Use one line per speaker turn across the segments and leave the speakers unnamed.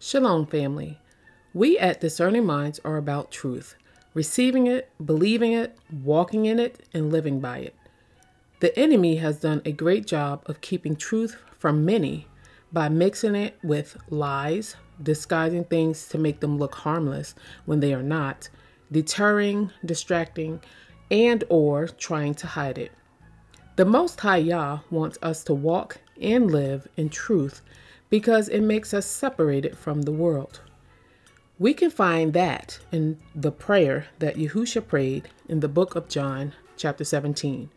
Shalom, family. We at Discerning Minds are about truth, receiving it, believing it, walking in it, and living by it. The enemy has done a great job of keeping truth from many by mixing it with lies, disguising things to make them look harmless when they are not, deterring, distracting, and or trying to hide it. The Most High Yah wants us to walk and live in truth because it makes us separated from the world. We can find that in the prayer that Yahusha prayed in the book of John, chapter 17.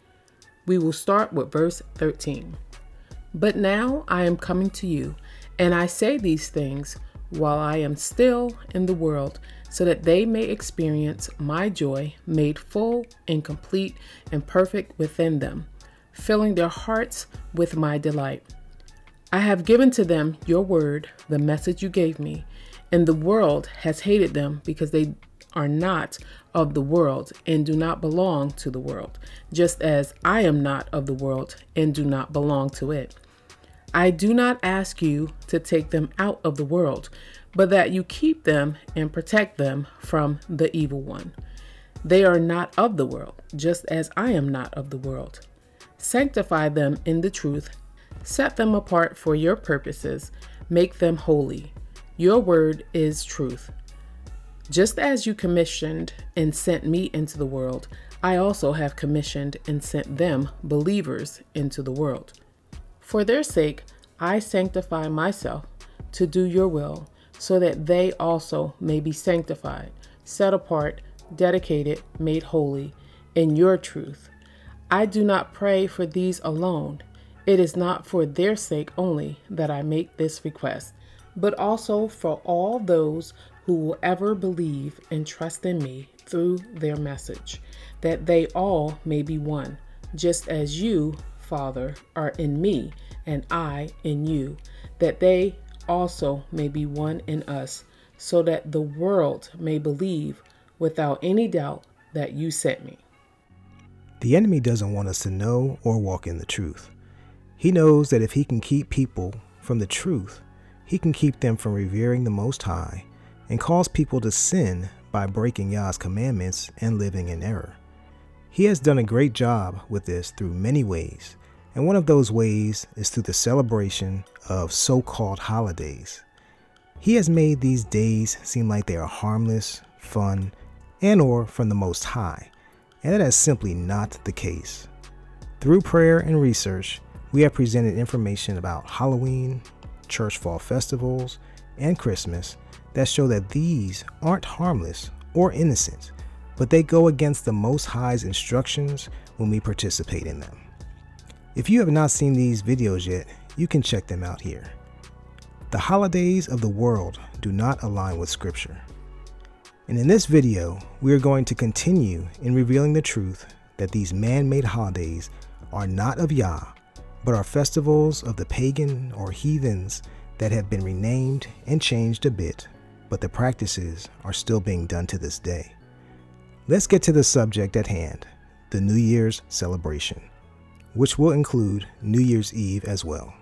We will start with verse 13. But now I am coming to you, and I say these things while I am still in the world, so that they may experience my joy made full and complete and perfect within them, filling their hearts with my delight. I have given to them your word, the message you gave me, and the world has hated them because they are not of the world and do not belong to the world, just as I am not of the world and do not belong to it. I do not ask you to take them out of the world, but that you keep them and protect them from the evil one. They are not of the world, just as I am not of the world. Sanctify them in the truth. Set them apart for your purposes. Make them holy. Your word is truth. Just as you commissioned and sent me into the world, I also have commissioned and sent them, believers, into the world. For their sake, I sanctify myself to do your will, so that they also may be sanctified, set apart, dedicated, made holy in your truth. I do not pray for these alone. It is not for their sake only that I make this request, but also for all those who will ever believe and trust in me through their message, that they all may be one, just as you, Father, are in me and I in you, that they also may be one in us, so that the world may believe without any doubt that you sent me.
The enemy doesn't want us to know or walk in the truth. He knows that if he can keep people from the truth, he can keep them from revering the Most High and cause people to sin by breaking Yah's commandments and living in error. He has done a great job with this through many ways, and one of those ways is through the celebration of so-called holidays. He has made these days seem like they are harmless, fun, and or from the Most High, and that is simply not the case. Through prayer and research, we have presented information about Halloween, church fall festivals, and Christmas that show that these aren't harmless or innocent, but they go against the Most High's instructions when we participate in them. If you have not seen these videos yet, you can check them out here. The holidays of the world do not align with Scripture. And in this video, we are going to continue in revealing the truth that these man-made holidays are not of Yah, but are festivals of the pagan or heathens that have been renamed and changed a bit, but the practices are still being done to this day. Let's get to the subject at hand, the New Year's celebration, which will include New Year's Eve as well.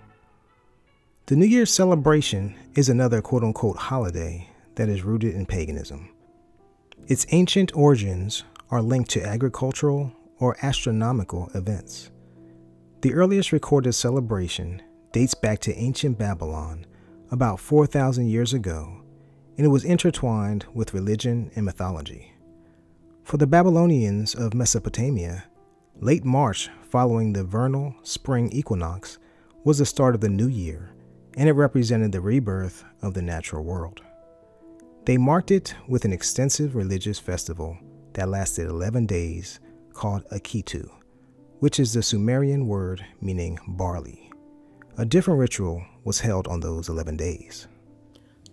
The New Year's celebration is another quote-unquote holiday that is rooted in paganism. Its ancient origins are linked to agricultural or astronomical events. The earliest recorded celebration dates back to ancient Babylon about 4,000 years ago, and it was intertwined with religion and mythology. For the Babylonians of Mesopotamia, late March following the vernal spring equinox was the start of the new year, and it represented the rebirth of the natural world. They marked it with an extensive religious festival that lasted 11 days called Akitu, which is the Sumerian word meaning barley. A different ritual was held on those 11 days.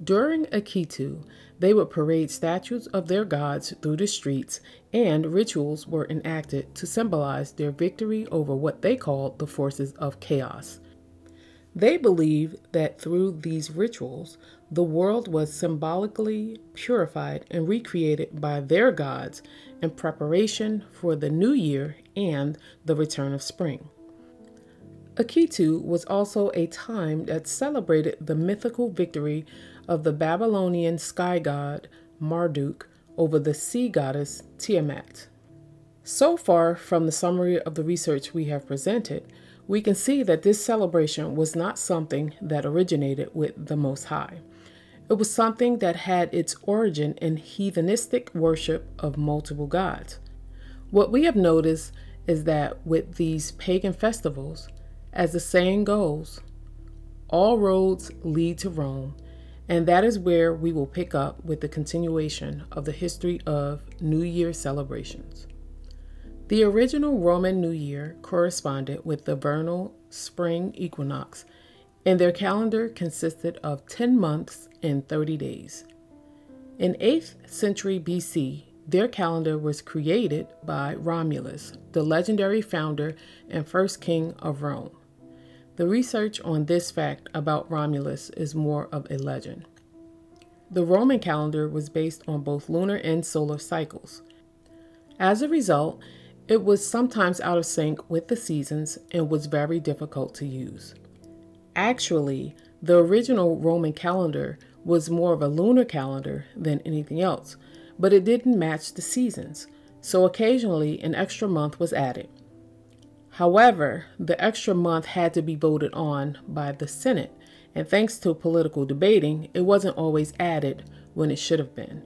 During Akitu, they would parade statues of their gods through the streets, and rituals were enacted to symbolize their victory over what they called the forces of chaos. They believed that through these rituals, the world was symbolically purified and recreated by their gods in preparation for the new year and the return of spring. Akitu was also a time that celebrated the mythical victory of the Babylonian sky god Marduk over the sea goddess Tiamat. So far from the summary of the research we have presented, we can see that this celebration was not something that originated with the Most High. It was something that had its origin in heathenistic worship of multiple gods. What we have noticed is that with these pagan festivals, as the saying goes, all roads lead to Rome, and that is where we will pick up with the continuation of the history of New Year celebrations. The original Roman New Year corresponded with the vernal spring equinox, and their calendar consisted of 10 months and 30 days. In 8th century BC, their calendar was created by Romulus, the legendary founder and first king of Rome. The research on this fact about Romulus is more of a legend. The Roman calendar was based on both lunar and solar cycles. As a result, it was sometimes out of sync with the seasons and was very difficult to use. Actually, the original Roman calendar was more of a lunar calendar than anything else, but it didn't match the seasons, so occasionally an extra month was added. However, the extra month had to be voted on by the Senate, and thanks to political debating, it wasn't always added when it should have been.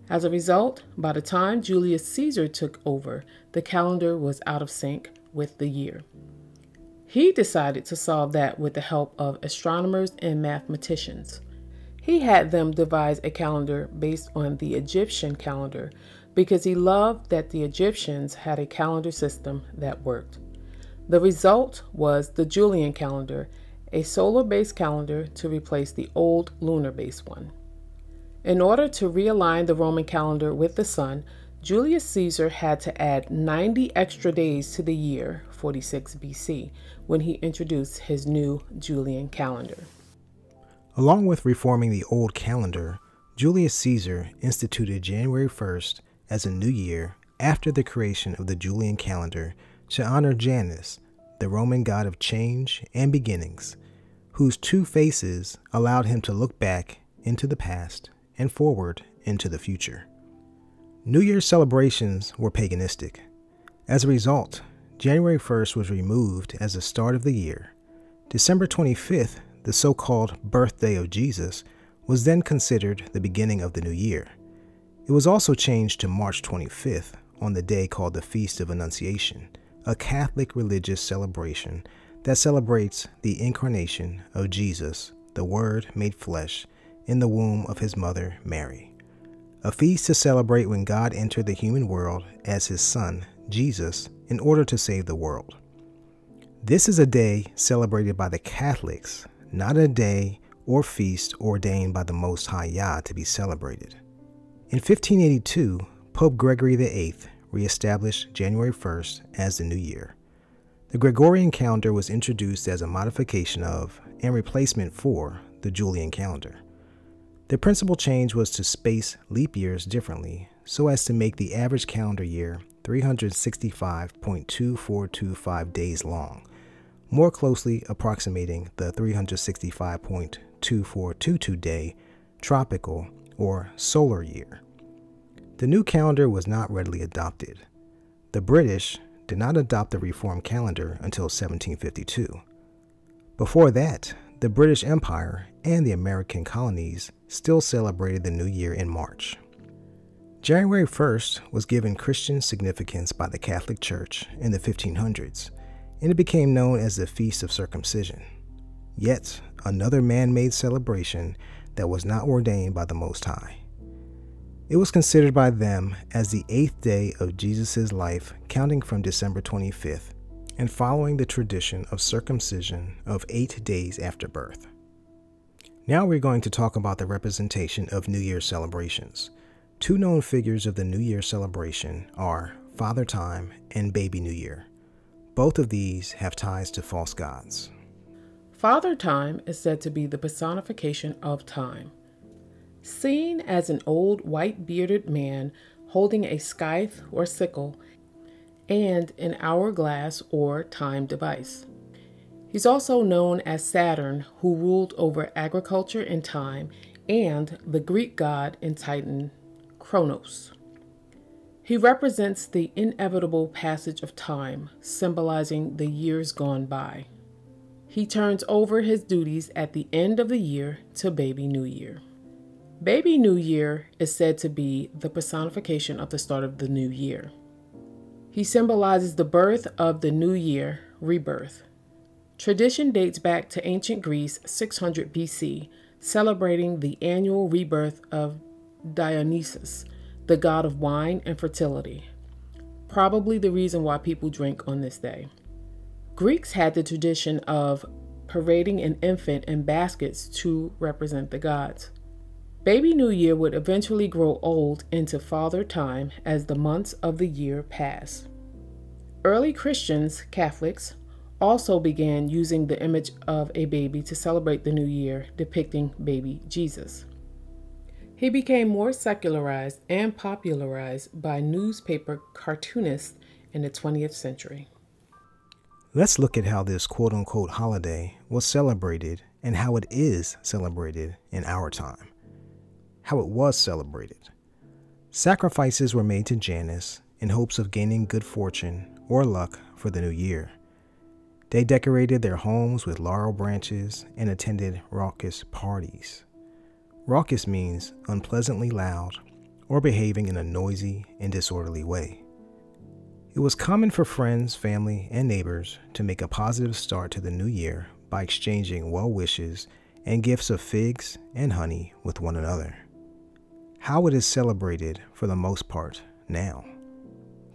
As a result, by the time Julius Caesar took over, the calendar was out of sync with the year. He decided to solve that with the help of astronomers and mathematicians. He had them devise a calendar based on the Egyptian calendar because he loved that the Egyptians had a calendar system that worked. The result was the Julian calendar, a solar-based calendar to replace the old lunar-based one. In order to realign the Roman calendar with the sun, Julius Caesar had to add 90 extra days to the year 46 BC when he introduced his new Julian calendar.
Along with reforming the old calendar, Julius Caesar instituted January 1st as a new year after the creation of the Julian calendar to honor Janus, the Roman god of change and beginnings, whose two faces allowed him to look back into the past and forward into the future. New Year's celebrations were paganistic. As a result, January 1st was removed as the start of the year. December 25th, the so-called birthday of Jesus, was then considered the beginning of the new year. It was also changed to March 25th on the day called the Feast of Annunciation, a Catholic religious celebration that celebrates the incarnation of Jesus, the Word made flesh, in the womb of his mother Mary. A feast to celebrate when God entered the human world as his son, Jesus, in order to save the world. This is a day celebrated by the Catholics, not a day or feast ordained by the Most High Yah to be celebrated. In 1582, Pope Gregory VIII reestablished January 1st as the new year. The Gregorian calendar was introduced as a modification of and replacement for the Julian calendar. The principal change was to space leap years differently so as to make the average calendar year 365.2425 days long, more closely approximating the 365.2422 day tropical or solar year. The new calendar was not readily adopted. The British did not adopt the reformed calendar until 1752. Before that, the British Empire and the American colonies still celebrated the new year in March. January 1st was given Christian significance by the Catholic Church in the 1500s, and it became known as the Feast of Circumcision, yet another man-made celebration that was not ordained by the Most High. It was considered by them as the 8th day of Jesus' life, counting from December 25th, and following the tradition of circumcision of 8 days after birth. Now we're going to talk about the representation of New Year celebrations. Two known figures of the New Year celebration are Father Time and Baby New Year. Both of these have ties to false gods.
Father Time is said to be the personification of time. Seen as an old white-bearded man holding a scythe or sickle and an hourglass or time device. He's also known as Saturn, who ruled over agriculture and time, and the Greek god and titan Kronos. He represents the inevitable passage of time, symbolizing the years gone by. He turns over his duties at the end of the year to Baby New Year. Baby New Year is said to be the personification of the start of the new year. He symbolizes the birth of the new year, rebirth. Tradition dates back to ancient Greece, 600 BC, celebrating the annual rebirth of Dionysus, the god of wine and fertility. Probably the reason why people drink on this day. Greeks had the tradition of parading an infant in baskets to represent the gods. Baby New Year would eventually grow old into Father Time as the months of the year pass. Early Christians, Catholics, also began using the image of a baby to celebrate the new year, depicting baby Jesus. He became more secularized and popularized by newspaper cartoonists in the 20th century.
Let's look at how this quote-unquote holiday was celebrated and how it is celebrated in our time. How it was celebrated. Sacrifices were made to Janus in hopes of gaining good fortune or luck for the new year. They decorated their homes with laurel branches and attended raucous parties. Raucous means unpleasantly loud or behaving in a noisy and disorderly way. It was common for friends, family, and neighbors to make a positive start to the new year by exchanging well wishes and gifts of figs and honey with one another. How it is celebrated for the most part now.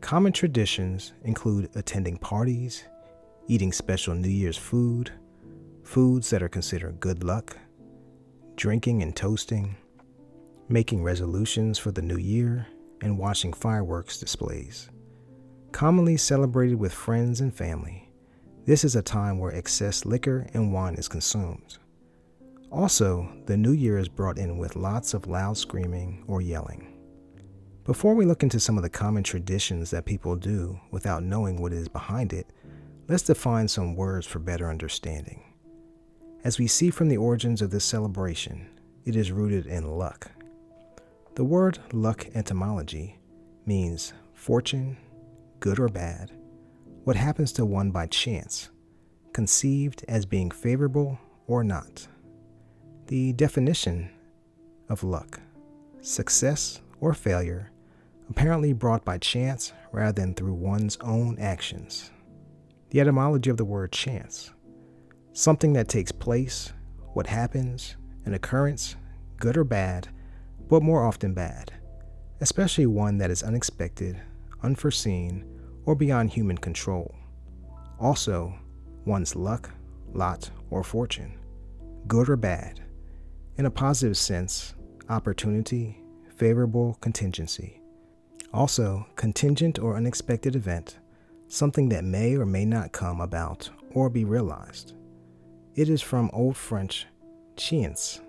Common traditions include attending parties, eating special New Year's food, foods that are considered good luck, drinking and toasting, making resolutions for the new year, and watching fireworks displays. Commonly celebrated with friends and family, this is a time where excess liquor and wine is consumed. Also, the new year is brought in with lots of loud screaming or yelling. Before we look into some of the common traditions that people do without knowing what is behind it, let's define some words for better understanding. As we see from the origins of this celebration, it is rooted in luck. The word luck etymology means fortune, good or bad, what happens to one by chance, conceived as being favorable or not. The definition of luck, success or failure, apparently brought by chance rather than through one's own actions. The etymology of the word chance, something that takes place, what happens, an occurrence, good or bad, but more often bad, especially one that is unexpected, unforeseen, or beyond human control. Also, one's luck, lot, or fortune, good or bad. In a positive sense, opportunity, favorable contingency. Also, contingent or unexpected event, something that may or may not come about or be realized. It is from Old French chance,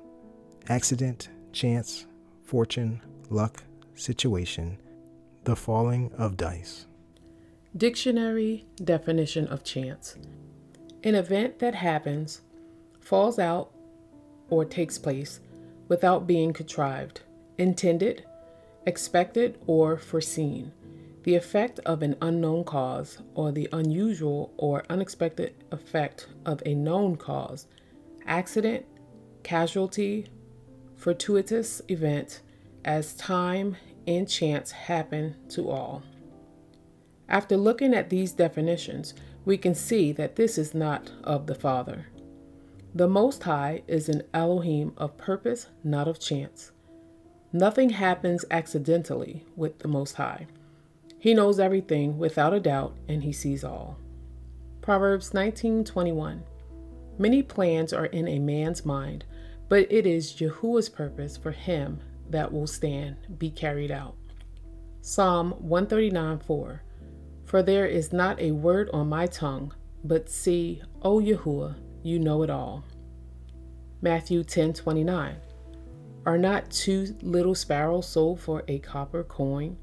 accident, chance, fortune, luck, situation, the falling of dice.
Dictionary definition of chance. An event that happens, falls out, or takes place without being contrived, intended, expected, or foreseen. The effect of an unknown cause, or the unusual or unexpected effect of a known cause. Accident, casualty, fortuitous event, as time and chance happen to all. After looking at these definitions, we can see that this is not of the Father. The Most High is an Elohim of purpose, not of chance. Nothing happens accidentally with the Most High. He knows everything without a doubt, and he sees all. Proverbs 19:21. Many plans are in a man's mind, but it is Yahuwah's purpose for him that will stand, be carried out. Psalm 139:4. For there is not a word on my tongue, but see, O Yahuwah, you know it all. Matthew 10:29. Are not 2 little sparrows sold for a copper coin,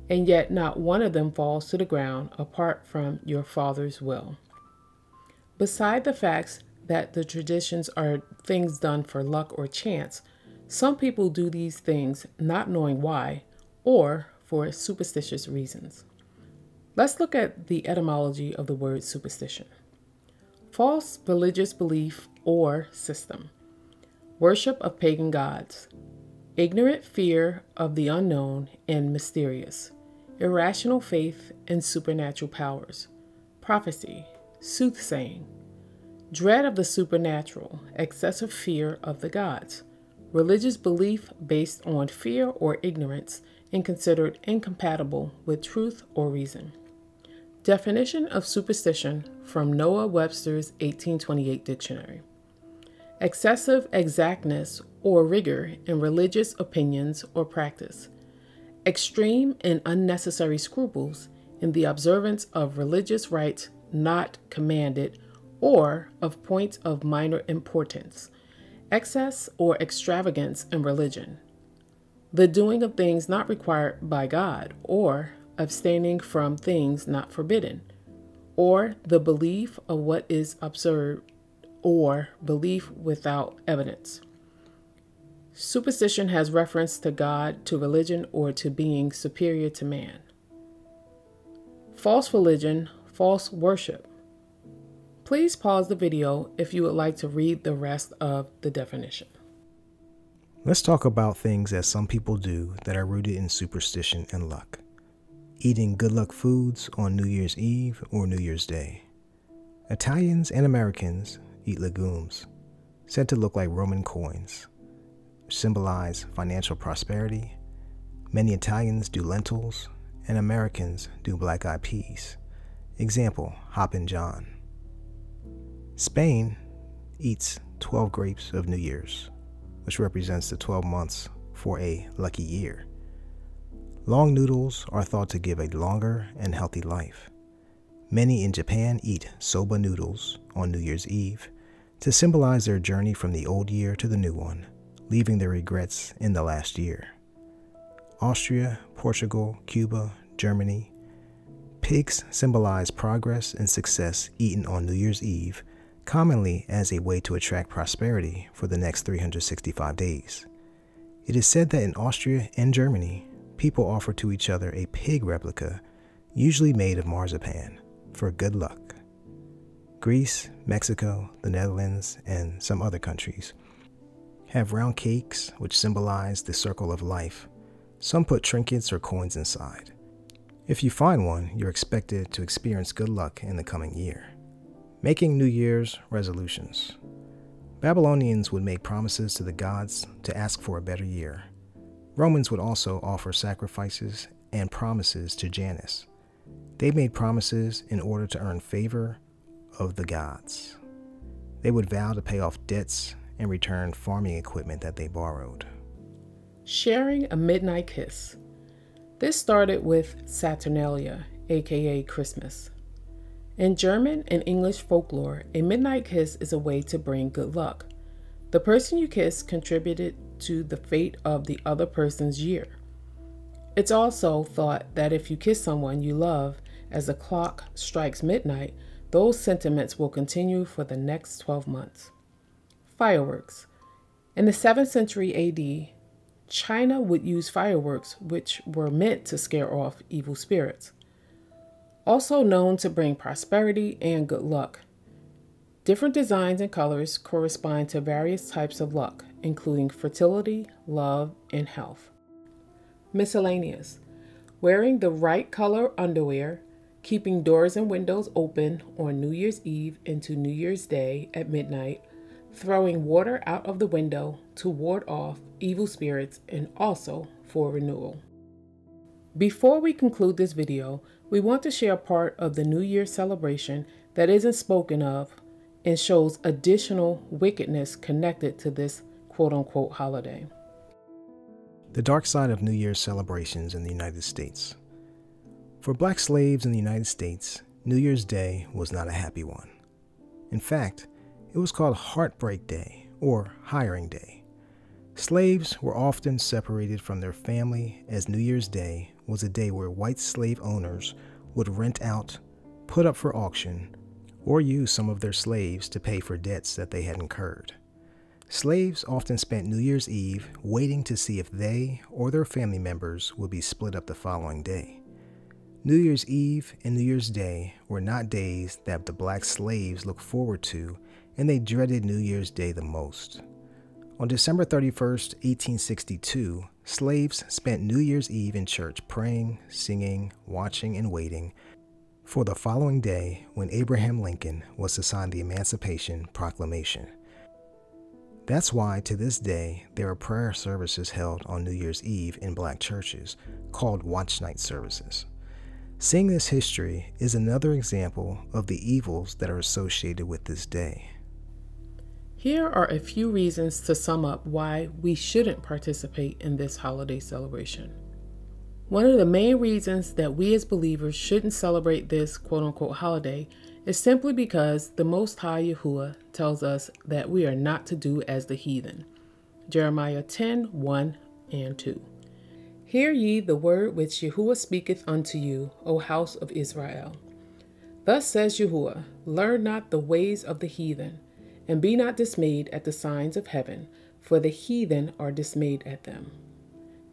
and yet not one of them falls to the ground apart from your Father's will? Beside the facts that the traditions are things done for luck or chance, Some people do these things not knowing why or for superstitious reasons. Let's look at the etymology of the word superstition. False religious belief or system. Worship of pagan gods. Ignorant fear of the unknown and mysterious. Irrational faith in supernatural powers. Prophecy. Soothsaying. Dread of the supernatural. Excessive fear of the gods. Religious belief based on fear or ignorance and considered incompatible with truth or reason. Definition of superstition from Noah Webster's 1828 dictionary. Excessive exactness or rigor in religious opinions or practice. Extreme and unnecessary scruples in the observance of religious rites not commanded or of points of minor importance. Excess or extravagance in religion. The doing of things not required by God, or abstaining from things not forbidden, or the belief of what is absurd, or belief without evidence. Superstition has reference to God, to religion, or to being superior to man. False religion, false worship. Please pause the video if you would like to read the rest of the definition.
Let's talk about things that some people do that are rooted in superstition and luck. Eating good luck foods on New Year's Eve or New Year's Day. Italians and Americans eat legumes, said to look like Roman coins, which symbolize financial prosperity. Many Italians do lentils, and Americans do black-eyed peas. Example, Hoppin' John. Spain eats 12 grapes of New Year's, which represents the 12 months for a lucky year. Long noodles are thought to give a longer and healthy life. Many in Japan eat soba noodles on New Year's Eve to symbolize their journey from the old year to the new one, leaving their regrets in the last year. Austria, Portugal, Cuba, Germany. Pigs symbolize progress and success eaten on New Year's Eve, commonly as a way to attract prosperity for the next 365 days. It is said that in Austria and Germany, people offer to each other a pig replica, usually made of marzipan, for good luck. Greece, Mexico, the Netherlands, and some other countries have round cakes which symbolize the circle of life. Some put trinkets or coins inside. If you find one, you're expected to experience good luck in the coming year. Making New Year's resolutions. Babylonians would make promises to the gods to ask for a better year. Romans would also offer sacrifices and promises to Janus. They made promises in order to earn favor of the gods. They would vow to pay off debts and return farming equipment that they borrowed.
Sharing a midnight kiss. This started with Saturnalia, aka Christmas. In German and English folklore, a midnight kiss is a way to bring good luck. The person you kiss contributed to the fate of the other person's year. It's also thought that if you kiss someone you love as the clock strikes midnight, those sentiments will continue for the next 12 months. Fireworks. In the 7th century AD, China would use fireworks which were meant to scare off evil spirits. Also known to bring prosperity and good luck. Different designs and colors correspond to various types of luck, including fertility, love, and health. Miscellaneous. Wearing the right color underwear, keeping doors and windows open on New Year's Eve into New Year's Day at midnight, throwing water out of the window to ward off evil spirits and also for renewal. Before we conclude this video, we want to share part of the New Year celebration that isn't spoken of and shows additional wickedness connected to this quote-unquote holiday.
The dark side of New Year's celebrations in the United States. For black slaves in the United States, New Year's Day was not a happy one. In fact, it was called Heartbreak Day or Hiring Day. Slaves were often separated from their family, as New Year's Day was a day where white slave owners would rent out, put up for auction, or use some of their slaves to pay for debts that they had incurred. Slaves often spent New Year's Eve waiting to see if they or their family members would be split up the following day. New Year's Eve and New Year's Day were not days that the black slaves looked forward to, and they dreaded New Year's Day the most. On December 31st, 1862, slaves spent New Year's Eve in church praying, singing, watching, and waiting for the following day when Abraham Lincoln was to sign the Emancipation Proclamation. That's why, to this day, there are prayer services held on New Year's Eve in black churches called watch night services. Seeing this history is another example of the evils that are associated with this day.
Here are a few reasons to sum up why we shouldn't participate in this holiday celebration. One of the main reasons that we as believers shouldn't celebrate this quote-unquote holiday is simply because the Most High Yahuwah tells us that we are not to do as the heathen. Jeremiah 10:1 and 2. Hear ye the word which Yahuwah speaketh unto you, O house of Israel. Thus says Yahuwah, learn not the ways of the heathen, and be not dismayed at the signs of heaven, for the heathen are dismayed at them.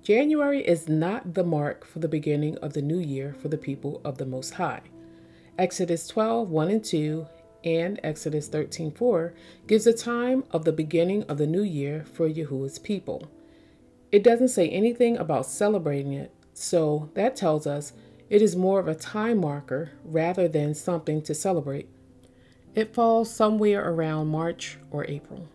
January is not the mark for the beginning of the new year for the people of the Most High. Exodus 12:1 and 2 and Exodus 13:4 gives the time of the beginning of the new year for Yahuwah's people. It doesn't say anything about celebrating it, so that tells us it is more of a time marker rather than something to celebrate. It falls somewhere around March or April.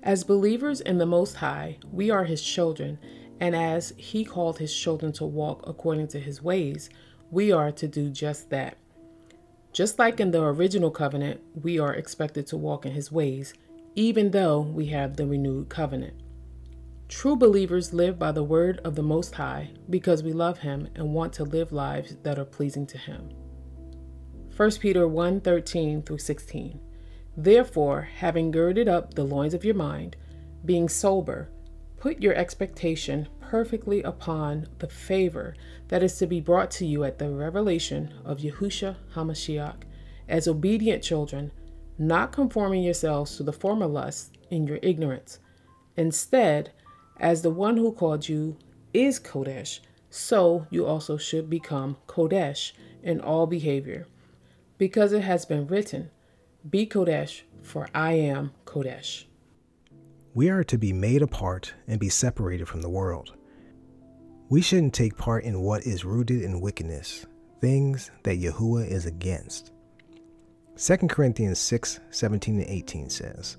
As believers in the Most High, we are His children, and as He called His children to walk according to His ways, we are to do just that. Just like in the original covenant, we are expected to walk in His ways, even though we have the renewed covenant. True believers live by the word of the Most High because we love Him and want to live lives that are pleasing to Him. 1 Peter 1:13 through 16. Therefore, having girded up the loins of your mind, being sober, put your expectation perfectly upon the favor that is to be brought to you at the revelation of Yahushua HaMashiach, as obedient children, not conforming yourselves to the former lusts in your ignorance. Instead, as the one who called you is Kodesh, so you also should become Kodesh in all behavior. Because it has been written, be Kodesh, for I am Kodesh.
We are to be made apart and be separated from the world. We shouldn't take part in what is rooted in wickedness, things that Yahuwah is against. 2 Corinthians 6:17 and 18 says,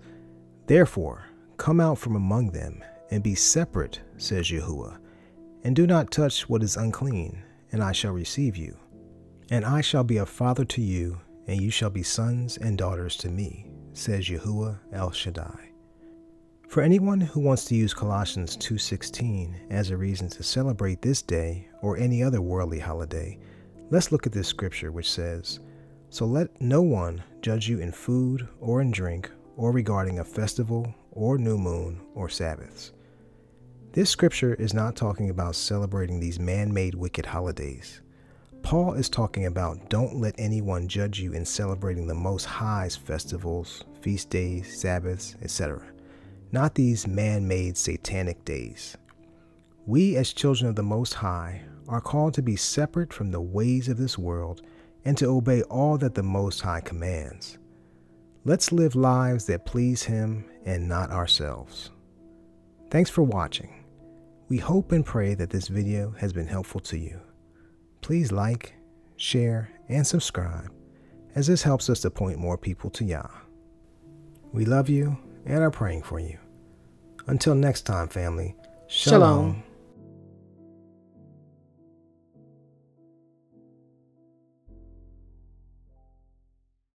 Therefore, come out from among them and be separate, says Yahuwah, and do not touch what is unclean, and I shall receive you. And I shall be a father to you, and you shall be sons and daughters to me, says Yahuwah El Shaddai. For anyone who wants to use Colossians 2:16 as a reason to celebrate this day or any other worldly holiday, let's look at this scripture which says, So let no one judge you in food or in drink or regarding a festival or new moon or Sabbaths. This scripture is not talking about celebrating these man-made wicked holidays. Paul is talking about don't let anyone judge you in celebrating the Most High's festivals, feast days, Sabbaths, etc. Not these man-made satanic days. We as children of the Most High are called to be separate from the ways of this world and to obey all that the Most High commands. Let's live lives that please Him and not ourselves. Thanks for watching. We hope and pray that this video has been helpful to you. Please like, share, and subscribe, as this helps us to point more people to Yah. We love you and are praying for you. Until next time, family. Shalom.